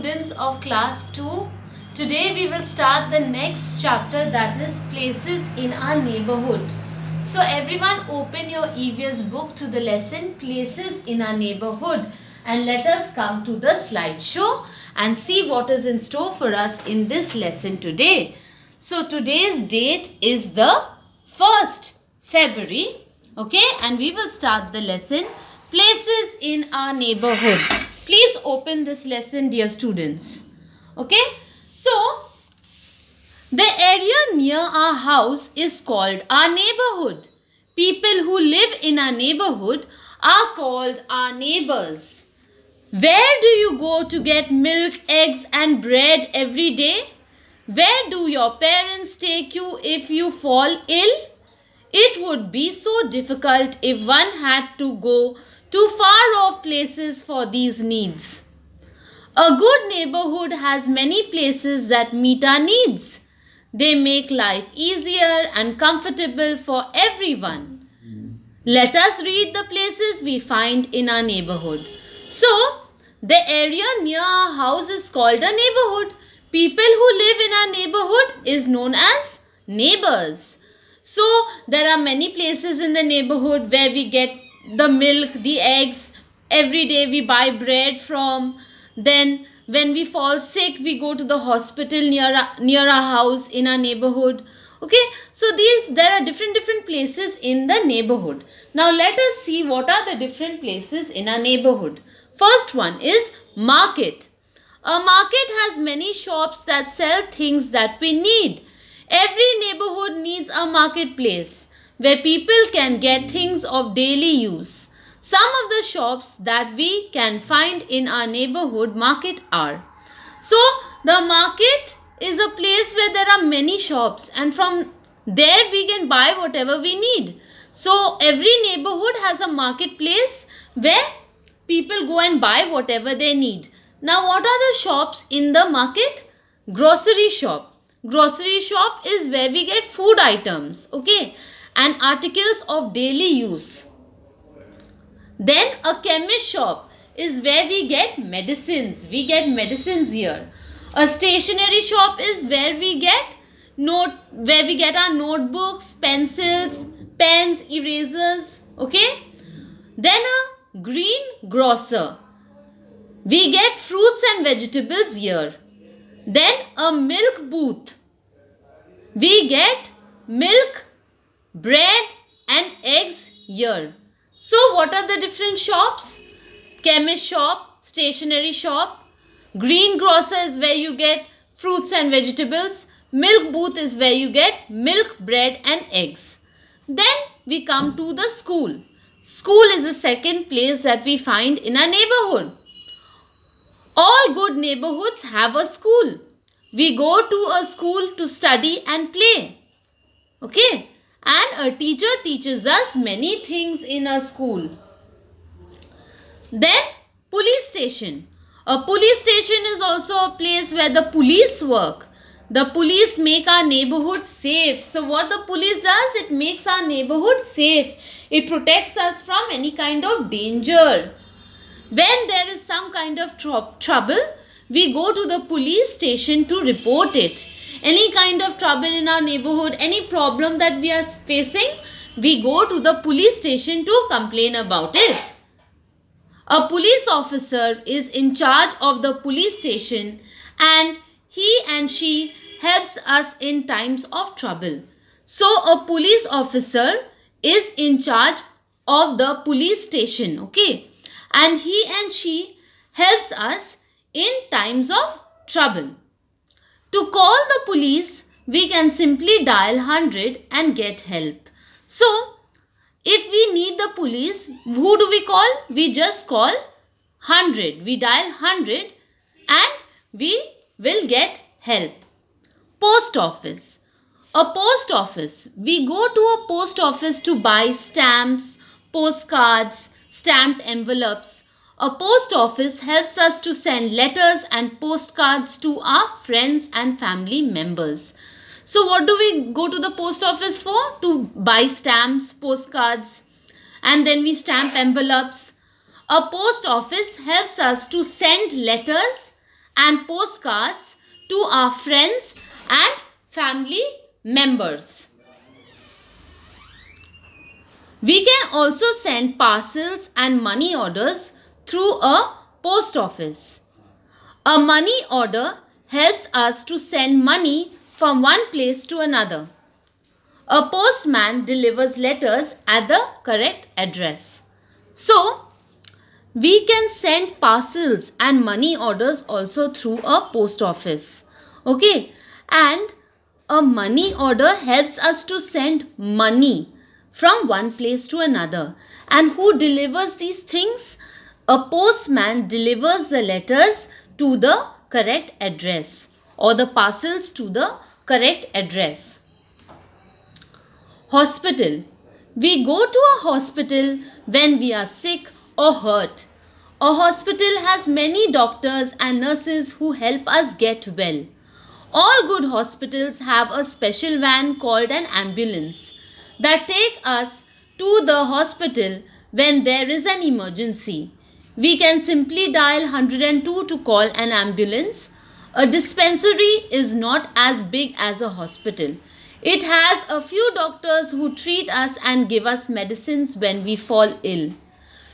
students of class 2. Today we will start the next chapter, that is places in our neighborhood. So everyone open your EVS book to the lesson places in our neighborhood and let us come to the slideshow and see what is in store for us in this lesson today. So today's date is the 1st February, okay, and we will start the lesson places in our neighborhood. Please open this lesson, dear students. Okay, so the area near our house is called our neighborhood. People who live in our neighborhood are called our neighbors. Where do you go to get milk, eggs and bread every day? Where do your parents take you if you fall ill? It would be so difficult if one had to go to far off places for these needs. A good neighborhood has many places that meet our needs. They make life easier and comfortable for everyone. Let us read the places we find in our neighborhood. So, the area near our house is called a neighborhood. People who live in our neighborhood is known as neighbors. So, there are many places in the neighborhood where we get the milk, the eggs. Every day we buy bread from. Then when we fall sick, we go to the hospital near our house in our neighborhood. Okay, so there are different places in the neighborhood. Now let us see what are the different places in our neighborhood. First one is market. A market has many shops that sell things that we need. Every neighborhood needs a marketplace where people can get things of daily use. Some of the shops that we can find in our neighborhood market are. So, the market is a place where there are many shops and from there we can buy whatever we need. So, every neighborhood has a marketplace where people go and buy whatever they need. Now, what are the shops in the market? Grocery shop. Grocery shop is where we get food items, okay, and articles of daily use. Then a chemist shop is where we get medicines. We get medicines here. A stationery shop is where we get our notebooks, pencils, pens, erasers, okay. Then a green grocer. We get fruits and vegetables here. Then a milk booth. We get milk, bread and eggs here. So what are the different shops? Chemist shop, stationery shop, green grocer is where you get fruits and vegetables, milk booth is where you get milk, bread and eggs. Then we come to the school. School is the second place that we find in our neighborhood. All good neighborhoods have a school. We go to a school to study and play. Okay? And a teacher teaches us many things in a school. Then police station. A police station is also a place where the police work. The police make our neighborhood safe. So what the police does, it makes our neighborhood safe. It protects us from any kind of danger. When there is some kind of trouble, we go to the police station to report it. Any kind of trouble in our neighborhood, any problem that we are facing, we go to the police station to complain about it. A police officer is in charge of the police station and he and she helps us in times of trouble. So a police officer is in charge of the police station, okay, and he and she helps us in times of trouble. To call the police, we can simply dial 100 and get help. So, if we need the police, who do we call? We just call 100. We dial 100 and we will get help. Post office. A post office. We go to a post office to buy stamps, postcards, stamped envelopes. A post office helps us to send letters and postcards to our friends and family members. So what do we go to the post office for? To buy stamps, postcards, and then we stamp envelopes. A post office helps us to send letters and postcards to our friends and family members. We can also send parcels and money orders through a post office. A money order helps us to send money from one place to another. A postman delivers letters at the correct address. So, we can send parcels and money orders also through a post office. Okay, and a money order helps us to send money from one place to another. And who delivers these things? A postman delivers the letters to the correct address or the parcels to the correct address. Hospital. We go to a hospital when we are sick or hurt. A hospital has many doctors and nurses who help us get well. All good hospitals have a special van called an ambulance that take us to the hospital when there is an emergency. We can simply dial 102 to call an ambulance. A dispensary is not as big as a hospital. It has a few doctors who treat us and give us medicines when we fall ill.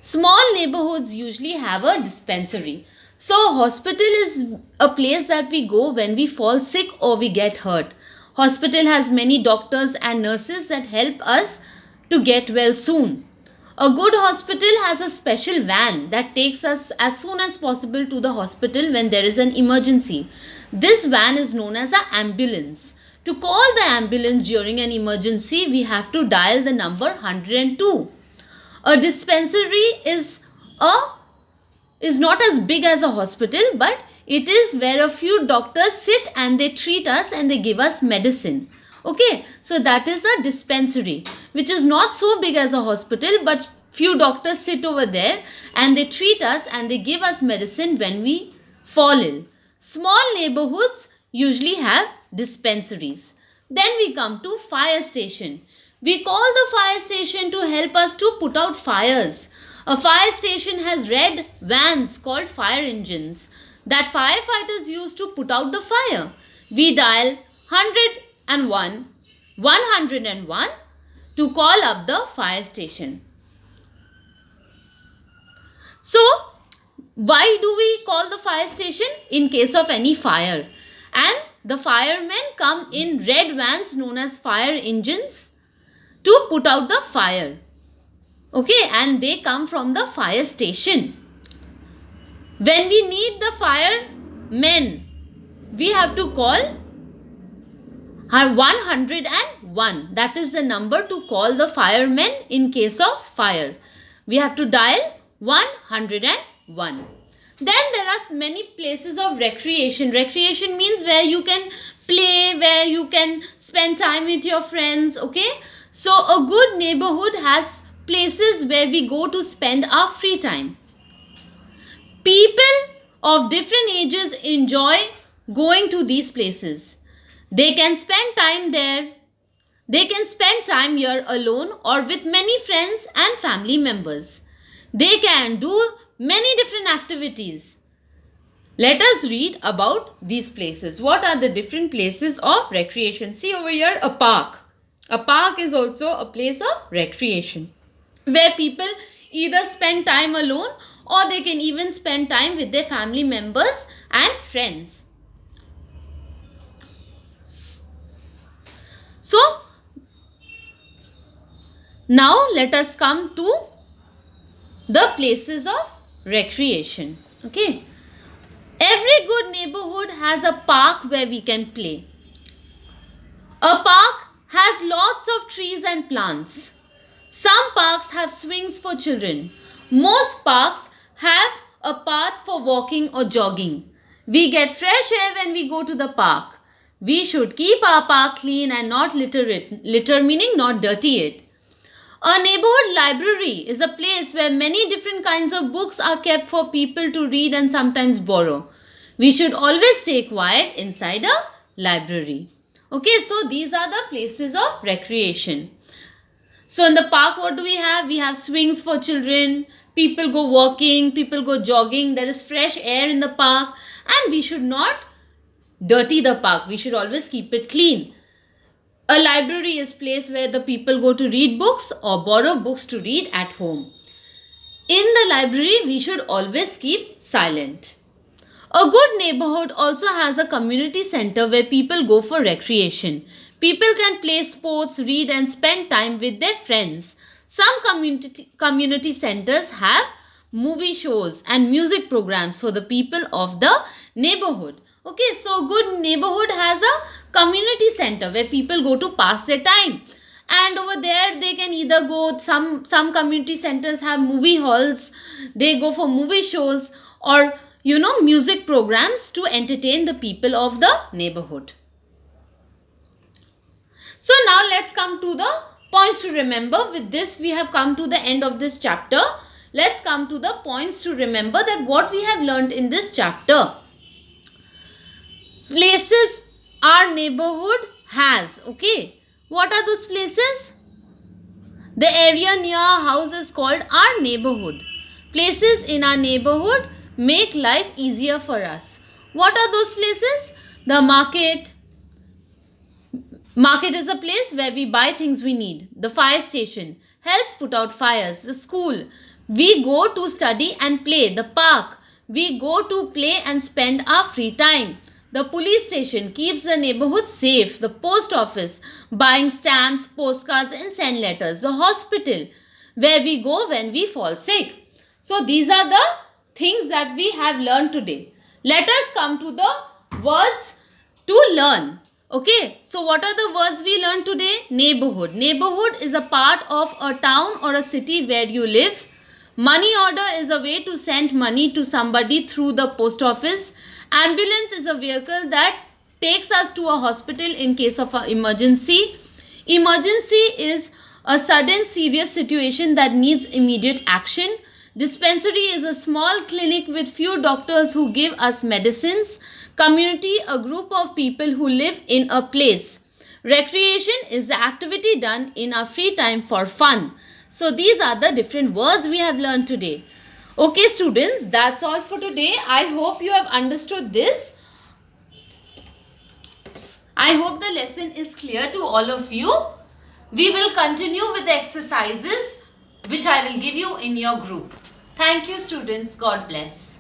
Small neighborhoods usually have a dispensary. So hospital is a place that we go when we fall sick or we get hurt. Hospital has many doctors and nurses that help us to get well soon. A good hospital has a special van that takes us as soon as possible to the hospital when there is an emergency. This van is known as an ambulance. To call the ambulance during an emergency, we have to dial the number 102. A dispensary is not as big as a hospital, but it is where a few doctors sit and they treat us and they give us medicine. Okay, so that is a dispensary, which is not so big as a hospital, but few doctors sit over there and they treat us and they give us medicine when we fall ill. Small neighborhoods usually have dispensaries. Then we come to fire station. We call the fire station to help us to put out fires. A fire station has red vans called fire engines that firefighters use to put out the fire. We dial 101 to call up the fire station. So, why do we call the fire station? In case of any fire. And the firemen come in red vans known as fire engines to put out the fire. Okay, and they come from the fire station. When we need the firemen, we have to call 101. That is the number to call the firemen in case of fire. We have to dial 101. Then there are many places of recreation. Recreation means where you can play, where you can spend time with your friends. Okay, so a good neighborhood has places where we go to spend our free time. People of different ages enjoy going to these places. They can spend time there. They can spend time here alone or with many friends and family members. They can do many different activities. Let us read about these places. What are the different places of recreation? See over here, a park. A park is also a place of recreation where people either spend time alone or they can even spend time with their family members and friends. So, now let us come to the places of recreation. Okay. Every good neighborhood has a park where we can play. A park has lots of trees and plants. Some parks have swings for children. Most parks have a path for walking or jogging. We get fresh air when we go to the park. We should keep our park clean and not litter it. Litter meaning not dirty it. A neighborhood library is a place where many different kinds of books are kept for people to read and sometimes borrow. We should always stay quiet inside a library. Okay, so these are the places of recreation. So in the park, what do we have? We have swings for children, People go walking, people go jogging, there is fresh air in the park, and we should not dirty the park. We should always keep it clean. A library is a place where the people go to read books or borrow books to read at home. In the library, we should always keep silent. A good neighborhood also has a community center where people go for recreation. People can play sports, read, and spend time with their friends. Some community centers have movie shows and music programs for the people of the neighborhood. Okay, so good neighborhood has a community center where people go to pass their time. And over there they can either go, some community centers have movie halls, they go for movie shows, or music programs to entertain the people of the neighborhood. So now let's come to the points to remember. With this we have come to the end of this chapter. Let's come to the points to remember, that what we have learned in this chapter. Places our neighborhood has. Okay, what are those places? The area near our house is called our neighborhood. Places in our neighborhood make life easier for us. What are those places? The market. Market is a place where we buy things we need. The fire station helps put out fires. The school, we go to study and play. The park, we go to play and spend our free time. The police station keeps the neighborhood safe. The post office, buying stamps, postcards and send letters. The hospital, where we go when we fall sick. So these are the things that we have learned today. Let us come to the words to learn. Okay, so what are the words we learned today? Neighborhood. Neighborhood is a part of a town or a city where you live. Money order is a way to send money to somebody through the post office. Ambulance is a vehicle that takes us to a hospital in case of an emergency. Emergency is a sudden serious situation that needs immediate action. Dispensary is a small clinic with few doctors who give us medicines. Community, a group of people who live in a place. Recreation is the activity done in our free time for fun. So these are the different words we have learned today. Okay students, that's all for today. I hope you have understood this. I hope the lesson is clear to all of you. We will continue with the exercises which I will give you in your group. Thank you students. God bless.